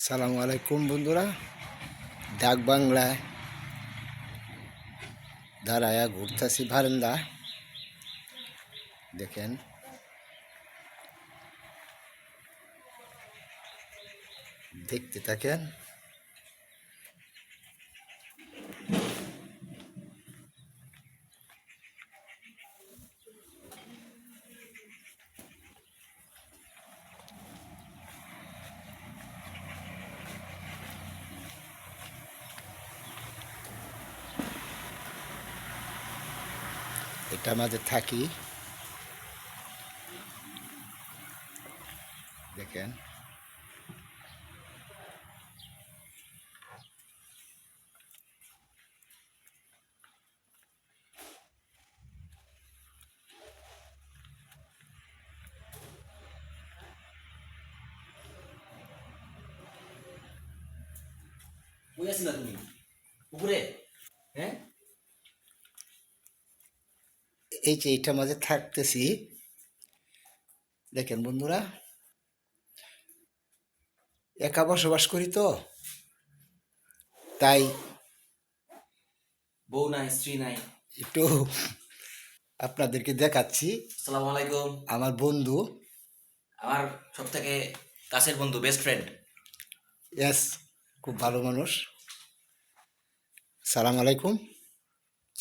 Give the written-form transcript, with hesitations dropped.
সালামু আলাইকুম বন্ধুরা। ডাক বাংলায় দাঁড়ায়া ঘুরতেছি বারান্দা। দেখেন দেখতে থাকেন। এটা মাঝে থাকি, দেখেন কই আছিলা তুমি? উপরে? হ্যাঁ? এই যে এইটা মাঝে থাকতেছি। দেখেন বন্ধুরা, একা বসবাস করি তো, তাই বউ নাই, স্ত্রী নাই। একটু আপনাদেরকে দেখাচ্ছি। আসসালামু আলাইকুম। আমার বন্ধু, আমার সব থেকে কাছের বন্ধু, বেস্ট ফ্রেন্ড। এস খুব ভালো মানুষ। সালাম আলাইকুম।